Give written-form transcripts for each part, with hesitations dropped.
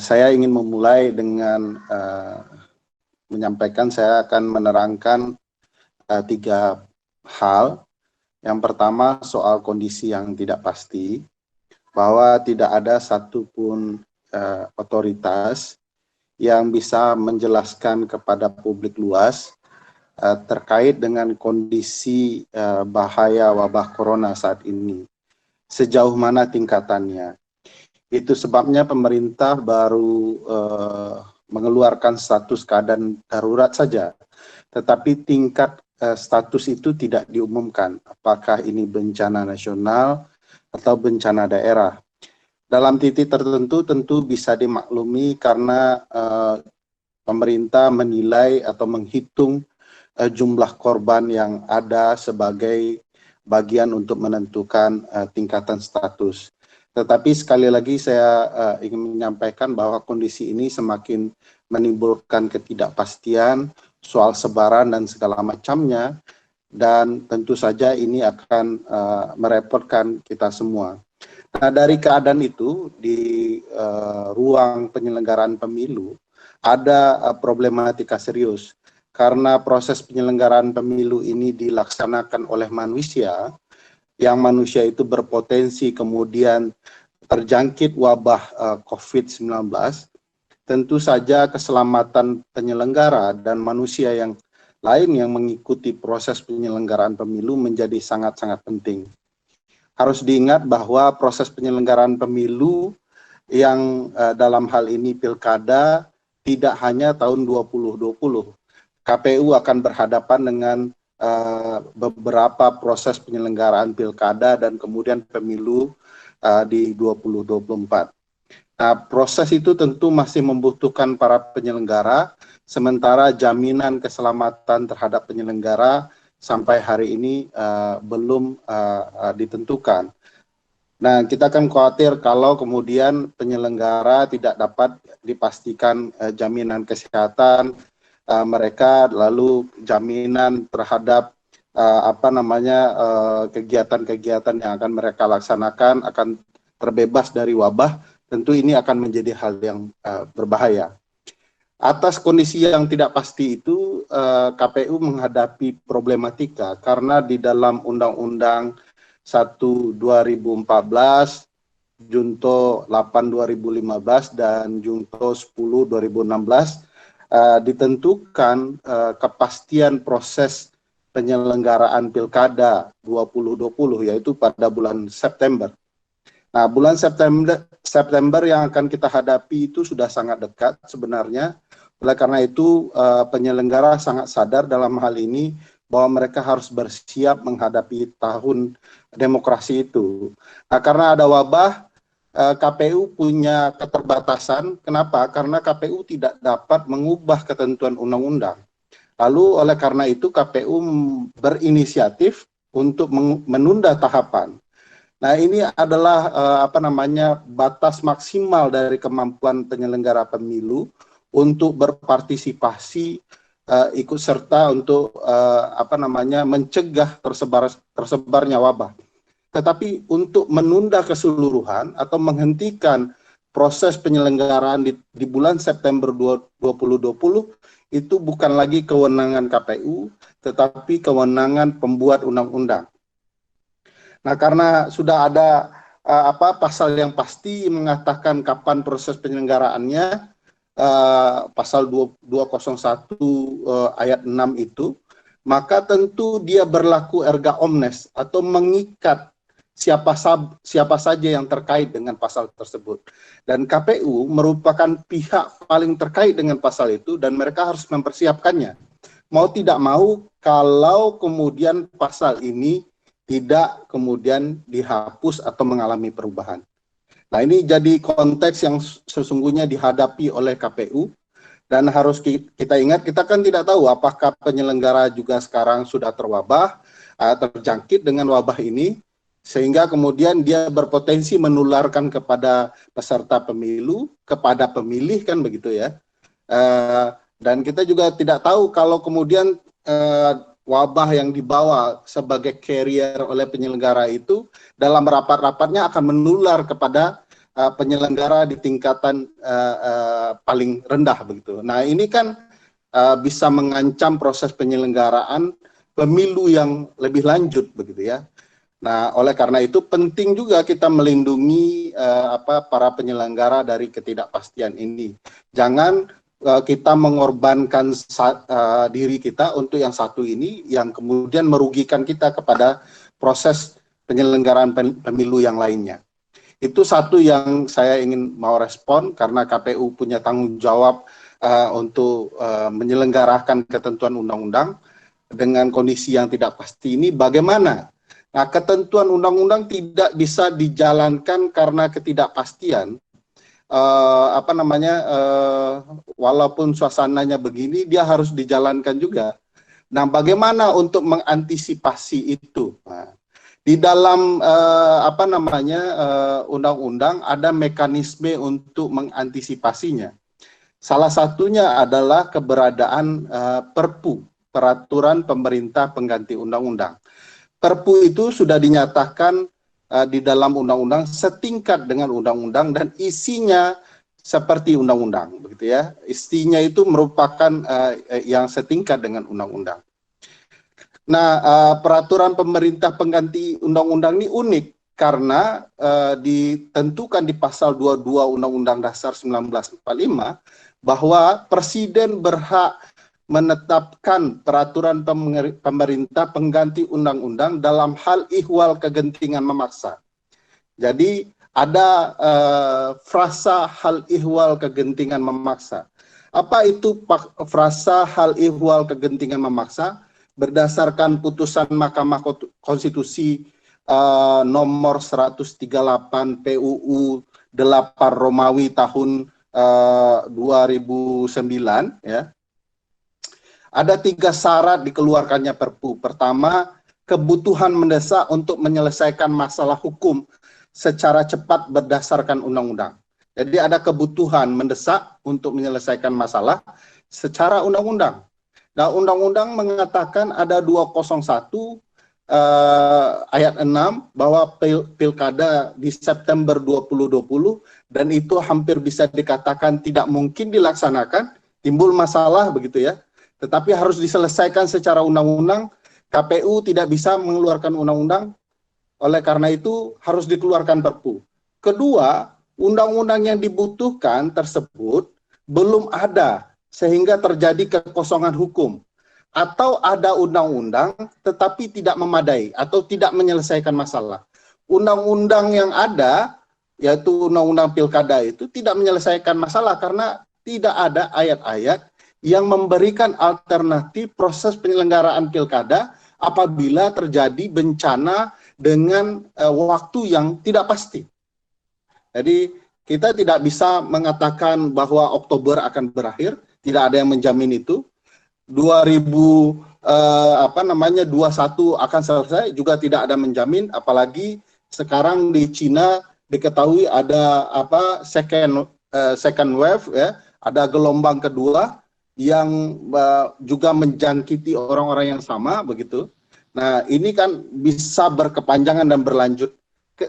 Saya ingin memulai dengan menyampaikan, saya akan menerangkan 3 hal. Yang pertama soal kondisi yang tidak pasti, bahwa tidak ada satupun otoritas yang bisa menjelaskan kepada publik luas terkait dengan kondisi bahaya wabah corona saat ini. Sejauh mana tingkatannya. Itu sebabnya pemerintah baru mengeluarkan status keadaan darurat saja, tetapi tingkat status itu tidak diumumkan, apakah ini bencana nasional atau bencana daerah. Dalam titik tertentu tentu bisa dimaklumi karena pemerintah menilai atau menghitung jumlah korban yang ada sebagai bagian untuk menentukan tingkatan status. Tetapi sekali lagi saya ingin menyampaikan bahwa kondisi ini semakin menimbulkan ketidakpastian soal sebaran dan segala macamnya, dan tentu saja ini akan merepotkan kita semua. Nah, dari keadaan itu di ruang penyelenggaraan pemilu ada problematika serius karena proses penyelenggaraan pemilu ini dilaksanakan oleh manusia, yang manusia itu berpotensi kemudian terjangkit wabah COVID-19, tentu saja keselamatan penyelenggara dan manusia yang lain yang mengikuti proses penyelenggaraan pemilu menjadi sangat-sangat penting. Harus diingat bahwa proses penyelenggaraan pemilu yang dalam hal ini pilkada tidak hanya tahun 2020. KPU akan berhadapan dengan beberapa proses penyelenggaraan pilkada dan kemudian pemilu di 2024. Nah, proses itu tentu masih membutuhkan para penyelenggara, sementara jaminan keselamatan terhadap penyelenggara sampai hari ini belum ditentukan. Nah, kita akan khawatir kalau kemudian penyelenggara tidak dapat dipastikan jaminan kesehatan mereka, lalu jaminan terhadap kegiatan-kegiatan yang akan mereka laksanakan akan terbebas dari wabah, tentu ini akan menjadi hal yang berbahaya. Atas kondisi yang tidak pasti itu, KPU menghadapi problematika karena di dalam Undang-Undang 1 2014, Junto 8 2015, dan Junto 10 2016, ditentukan kepastian proses penyelenggaraan pilkada 2020, yaitu pada bulan September. Nah, bulan September yang akan kita hadapi itu sudah sangat dekat sebenarnya. Oleh karena itu, penyelenggara sangat sadar dalam hal ini bahwa mereka harus bersiap menghadapi tahun demokrasi itu. Nah, karena ada wabah, KPU punya keterbatasan. Kenapa? Karena KPU tidak dapat mengubah ketentuan undang-undang. Lalu oleh karena itu KPU berinisiatif untuk menunda tahapan. Nah, ini adalah batas maksimal dari kemampuan penyelenggara pemilu untuk berpartisipasi ikut serta untuk mencegah tersebarnya wabah. Tetapi untuk menunda keseluruhan atau menghentikan proses penyelenggaraan di bulan September 2020 itu bukan lagi kewenangan KPU, tetapi kewenangan pembuat undang-undang. Nah, karena sudah ada pasal yang pasti mengatakan kapan proses penyelenggaraannya, pasal 201 ayat 6 itu, maka tentu dia berlaku erga omnes atau mengikat siapa saja yang terkait dengan pasal tersebut. Dan KPU merupakan pihak paling terkait dengan pasal itu dan mereka harus mempersiapkannya. Mau tidak mau, kalau kemudian pasal ini tidak kemudian dihapus atau mengalami perubahan. Nah, ini jadi konteks yang sesungguhnya dihadapi oleh KPU. Dan harus kita ingat, kita kan tidak tahu apakah penyelenggara juga sekarang sudah terjangkit dengan wabah ini, sehingga kemudian dia berpotensi menularkan kepada peserta pemilu, kepada pemilih, kan begitu ya. Dan kita juga tidak tahu kalau kemudian wabah yang dibawa sebagai carrier oleh penyelenggara itu dalam rapat-rapatnya akan menular kepada penyelenggara di tingkatan paling rendah begitu. Nah, ini kan bisa mengancam proses penyelenggaraan pemilu yang lebih lanjut begitu ya. Nah, oleh karena itu penting juga kita melindungi para penyelenggara dari ketidakpastian ini. Jangan kita mengorbankan diri kita untuk yang satu ini, yang kemudian merugikan kita kepada proses penyelenggaraan pemilu yang lainnya. Itu satu yang saya ingin mau respon, karena KPU punya tanggung jawab untuk menyelenggarakan ketentuan undang-undang dengan kondisi yang tidak pasti ini. Bagaimana? Nah, ketentuan undang-undang tidak bisa dijalankan karena ketidakpastian. Walaupun suasananya begini, dia harus dijalankan juga. Nah, bagaimana untuk mengantisipasi itu? Nah, di dalam undang-undang ada mekanisme untuk mengantisipasinya. Salah satunya adalah keberadaan Perpu, Peraturan Pemerintah Pengganti Undang-Undang. Perpu itu sudah dinyatakan di dalam undang-undang setingkat dengan undang-undang dan isinya seperti undang-undang, begitu ya. Isinya itu merupakan yang setingkat dengan undang-undang. Nah, peraturan pemerintah pengganti undang-undang ini unik karena ditentukan di pasal 22 Undang-Undang Dasar 1945 bahwa Presiden berhak menetapkan peraturan pemerintah pengganti undang-undang dalam hal ihwal kegentingan memaksa. Jadi ada frasa hal ihwal kegentingan memaksa. Apa itu frasa hal ihwal kegentingan memaksa? Berdasarkan putusan Mahkamah Konstitusi nomor 138 PUU 8 Romawi tahun 2009 ya. Ada 3 syarat dikeluarkannya Perpu. Pertama, kebutuhan mendesak untuk menyelesaikan masalah hukum secara cepat berdasarkan undang-undang. Jadi ada kebutuhan mendesak untuk menyelesaikan masalah secara undang-undang. Nah, undang-undang mengatakan ada 201 ayat 6 bahwa pilkada di September 2020 dan itu hampir bisa dikatakan tidak mungkin dilaksanakan, timbul masalah begitu ya. Tetapi harus diselesaikan secara undang-undang. KPU tidak bisa mengeluarkan undang-undang, oleh karena itu harus dikeluarkan Perpu. Kedua, undang-undang yang dibutuhkan tersebut belum ada sehingga terjadi kekosongan hukum. Atau ada undang-undang tetapi tidak memadai atau tidak menyelesaikan masalah. Undang-undang yang ada, yaitu undang-undang pilkada itu tidak menyelesaikan masalah karena tidak ada ayat-ayat yang memberikan alternatif proses penyelenggaraan pilkada apabila terjadi bencana dengan waktu yang tidak pasti. Jadi kita tidak bisa mengatakan bahwa Oktober akan berakhir, tidak ada yang menjamin itu. 2021 akan selesai juga tidak ada menjamin, apalagi sekarang di Cina diketahui ada second wave ya, ada gelombang kedua yang juga menjangkiti orang-orang yang sama begitu. Nah, ini kan bisa berkepanjangan dan berlanjut.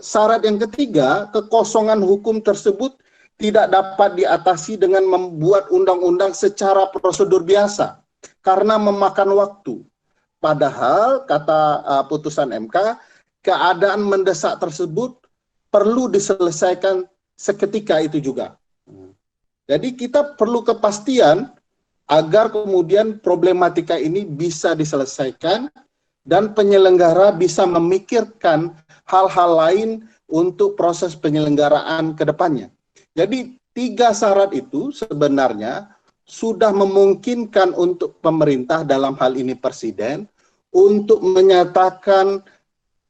Syarat yang ketiga, kekosongan hukum tersebut tidak dapat diatasi dengan membuat undang-undang secara prosedur biasa karena memakan waktu. Padahal kata putusan MK, keadaan mendesak tersebut perlu diselesaikan seketika itu juga. Jadi kita perlu kepastian agar kemudian problematika ini bisa diselesaikan dan penyelenggara bisa memikirkan hal-hal lain untuk proses penyelenggaraan ke depannya. Jadi 3 syarat itu sebenarnya sudah memungkinkan untuk pemerintah, dalam hal ini Presiden, untuk menyatakan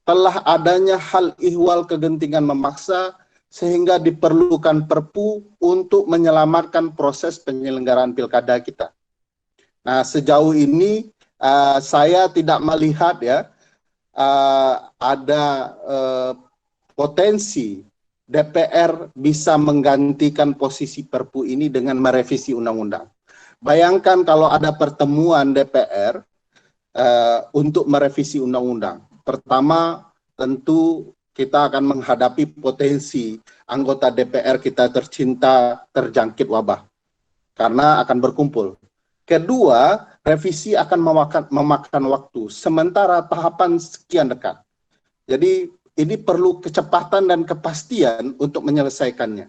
telah adanya hal ihwal kegentingan memaksa sehingga diperlukan Perpu untuk menyelamatkan proses penyelenggaraan pilkada kita. Nah, sejauh ini saya tidak melihat ya ada potensi DPR bisa menggantikan posisi Perpu ini dengan merevisi undang-undang. Bayangkan kalau ada pertemuan DPR untuk merevisi undang-undang. Pertama, tentu kita akan menghadapi potensi anggota DPR kita tercinta terjangkit wabah karena akan berkumpul. Kedua, revisi akan memakan waktu, sementara tahapan sekian dekat. Jadi ini perlu kecepatan dan kepastian untuk menyelesaikannya.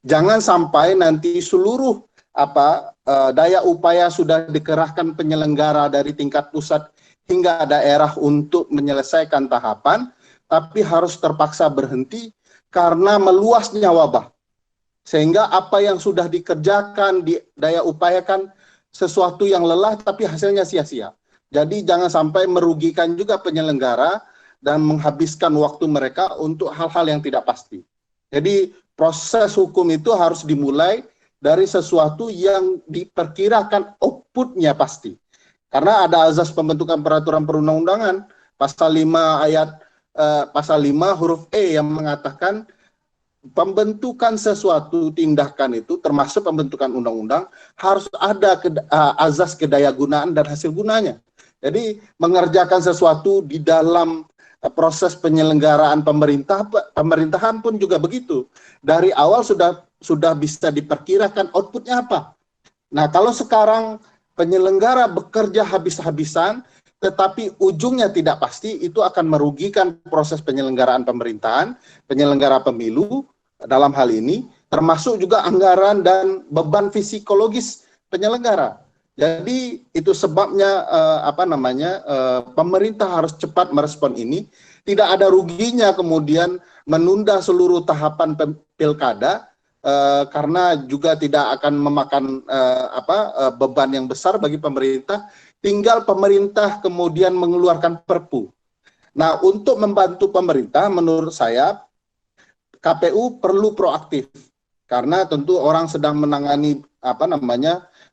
Jangan sampai nanti seluruh daya upaya sudah dikerahkan penyelenggara dari tingkat pusat hingga daerah untuk menyelesaikan tahapan, tapi harus terpaksa berhenti karena meluasnya wabah. Sehingga apa yang sudah dikerjakan, daya upayakan sesuatu yang lelah tapi hasilnya sia-sia. Jadi jangan sampai merugikan juga penyelenggara dan menghabiskan waktu mereka untuk hal-hal yang tidak pasti. Jadi proses hukum itu harus dimulai dari sesuatu yang diperkirakan outputnya pasti. Karena ada azas pembentukan peraturan perundang-undangan, pasal 5 huruf E yang mengatakan pembentukan sesuatu tindakan itu termasuk pembentukan undang-undang harus ada azas kedayagunaan dan hasil gunanya. Jadi mengerjakan sesuatu di dalam proses penyelenggaraan pemerintahan pun juga begitu. Dari awal sudah bisa diperkirakan outputnya apa. Nah, kalau sekarang penyelenggara bekerja habis-habisan, tetapi ujungnya tidak pasti, itu akan merugikan proses penyelenggaraan pemerintahan, penyelenggara pemilu dalam hal ini, termasuk juga anggaran dan beban psikologis penyelenggara. Jadi itu sebabnya pemerintah harus cepat merespon ini. Tidak ada ruginya kemudian menunda seluruh tahapan pilkada karena juga tidak akan memakan beban yang besar bagi pemerintah. Tinggal pemerintah kemudian mengeluarkan Perpu. Nah, untuk membantu pemerintah, menurut saya KPU perlu proaktif karena tentu orang sedang menangani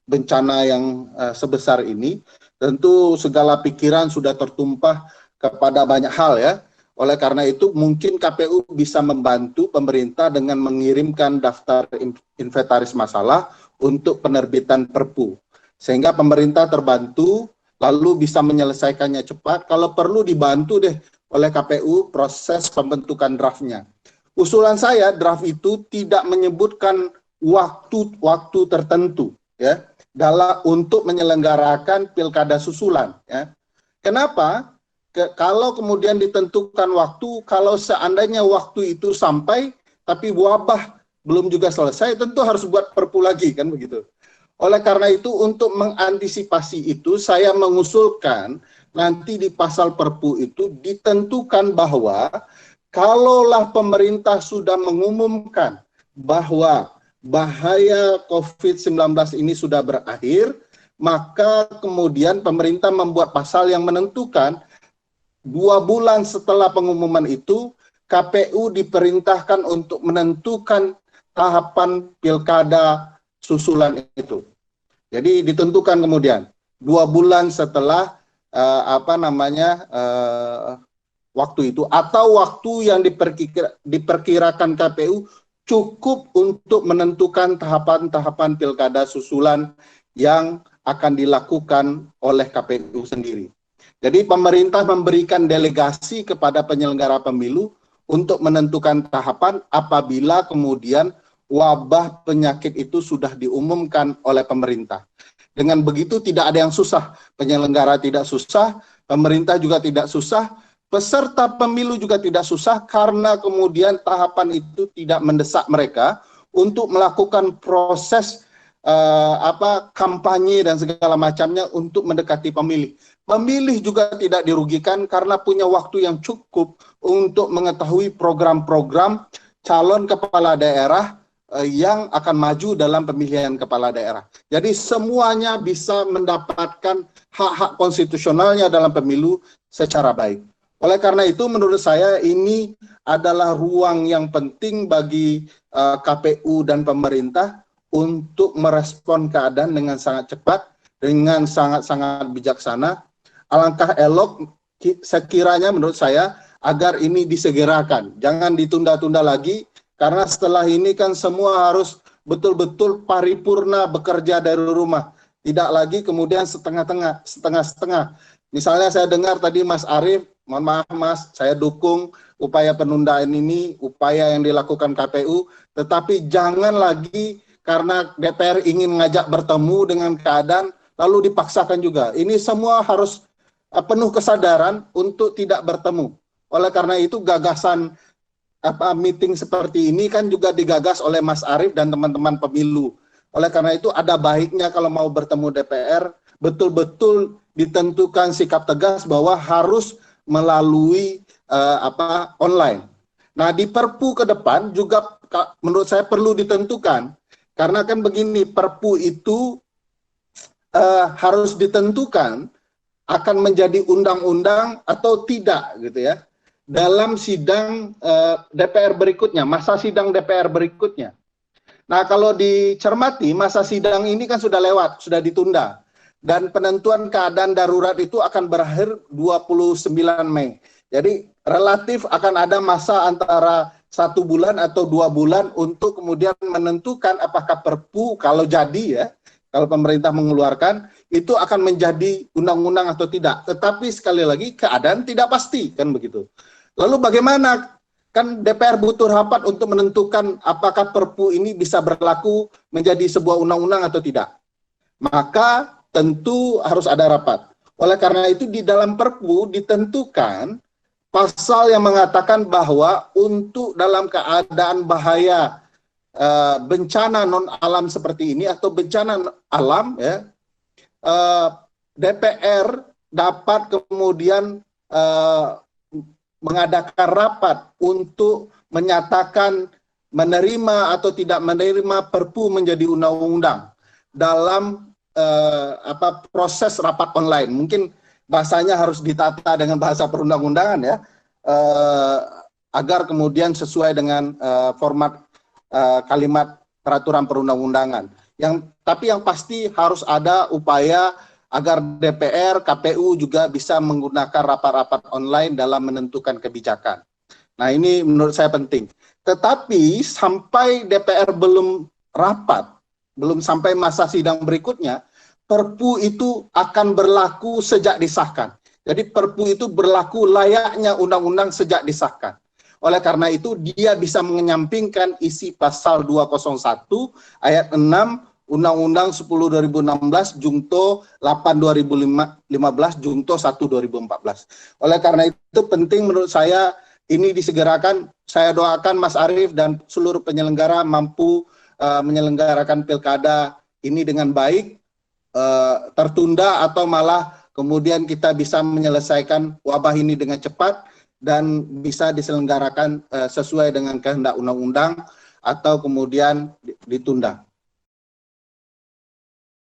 bencana yang sebesar ini, tentu segala pikiran sudah tertumpah kepada banyak hal ya. Oleh karena itu mungkin KPU bisa membantu pemerintah dengan mengirimkan daftar inventaris masalah untuk penerbitan Perpu. Sehingga pemerintah terbantu lalu bisa menyelesaikannya cepat. Kalau perlu dibantu deh oleh KPU proses pembentukan draftnya. Usulan saya draft itu tidak menyebutkan waktu tertentu ya untuk menyelenggarakan pilkada susulan ya. Kenapa? Kalau kemudian ditentukan waktu, kalau seandainya waktu itu sampai tapi wabah belum juga selesai, tentu harus buat Perpu lagi kan begitu. Oleh karena itu untuk mengantisipasi itu saya mengusulkan nanti di pasal Perpu itu ditentukan bahwa kalaulah pemerintah sudah mengumumkan bahwa bahaya COVID-19 ini sudah berakhir, maka kemudian pemerintah membuat pasal yang menentukan 2 bulan setelah pengumuman itu, KPU diperintahkan untuk menentukan tahapan pilkada susulan itu. Jadi ditentukan kemudian 2 bulan setelah waktu itu, atau waktu yang diperkirakan KPU cukup untuk menentukan tahapan-tahapan pilkada susulan yang akan dilakukan oleh KPU sendiri. Jadi pemerintah memberikan delegasi kepada penyelenggara pemilu untuk menentukan tahapan apabila kemudian wabah penyakit itu sudah diumumkan oleh pemerintah. Dengan begitu tidak ada yang susah, penyelenggara tidak susah, pemerintah juga tidak susah, peserta pemilu juga tidak susah karena kemudian tahapan itu tidak mendesak mereka untuk melakukan proses kampanye dan segala macamnya untuk mendekati pemilih. Pemilih juga tidak dirugikan karena punya waktu yang cukup untuk mengetahui program-program calon kepala daerah yang akan maju dalam pemilihan kepala daerah. Jadi semuanya bisa mendapatkan hak-hak konstitusionalnya dalam pemilu secara baik. Oleh karena itu menurut saya ini adalah ruang yang penting bagi KPU dan pemerintah untuk merespon keadaan dengan sangat cepat, dengan sangat-sangat bijaksana. Alangkah elok sekiranya menurut saya agar ini disegerakan, jangan ditunda-tunda lagi, karena setelah ini kan semua harus betul-betul paripurna bekerja dari rumah, tidak lagi kemudian setengah-setengah. Misalnya saya dengar tadi Mas Arief, mohon maaf Mas, saya dukung upaya penundaan ini upaya yang dilakukan KPU, tetapi jangan lagi karena DPR ingin ngajak bertemu dengan keadaan lalu dipaksakan juga. Ini semua harus penuh kesadaran untuk tidak bertemu. Oleh karena itu gagasan meeting seperti ini kan juga digagas oleh Mas Arief dan teman-teman pemilu. Oleh karena itu ada baiknya kalau mau bertemu DPR betul-betul ditentukan sikap tegas bahwa harus melalui online. Nah, di Perpu ke depan juga menurut saya perlu ditentukan, karena kan begini, Perpu itu harus ditentukan akan menjadi undang-undang atau tidak gitu ya dalam sidang DPR berikutnya, masa sidang DPR berikutnya. Nah, kalau dicermati masa sidang ini kan sudah lewat, sudah ditunda. Dan penentuan keadaan darurat itu akan berakhir 29 Mei. Jadi relatif akan ada masa antara 1 bulan atau 2 bulan untuk kemudian menentukan apakah Perpu kalau jadi ya, kalau pemerintah mengeluarkan itu akan menjadi undang-undang atau tidak. Tetapi sekali lagi keadaan tidak pasti kan begitu. Lalu bagaimana? Kan DPR butuh rapat untuk menentukan apakah Perpu ini bisa berlaku menjadi sebuah undang-undang atau tidak. Maka tentu harus ada rapat. Oleh karena itu di dalam Perpu ditentukan pasal yang mengatakan bahwa untuk dalam keadaan bahaya bencana non alam seperti ini atau bencana alam ya, DPR dapat kemudian mengadakan rapat untuk menyatakan menerima atau tidak menerima Perpu menjadi undang-undang dalam proses rapat online. Mungkin bahasanya harus ditata dengan bahasa perundang-undangan ya, agar kemudian sesuai dengan format kalimat peraturan perundang-undangan. Tapi yang pasti harus ada upaya agar DPR, KPU juga bisa menggunakan rapat-rapat online dalam menentukan kebijakan. Nah, ini menurut saya penting. Tetapi sampai DPR belum rapat, belum sampai masa sidang berikutnya, Perpu itu akan berlaku sejak disahkan. Jadi Perpu itu berlaku layaknya undang-undang sejak disahkan. Oleh karena itu dia bisa menyampingkan isi pasal 201 ayat 6 Undang-Undang 10 2016 Jungto 8 2015 Jungto 1 2014. Oleh karena itu penting menurut saya ini disegerakan. Saya doakan Mas Arief dan seluruh penyelenggara mampu menyelenggarakan pilkada ini dengan baik, tertunda atau malah kemudian kita bisa menyelesaikan wabah ini dengan cepat dan bisa diselenggarakan sesuai dengan kehendak undang-undang atau kemudian ditunda.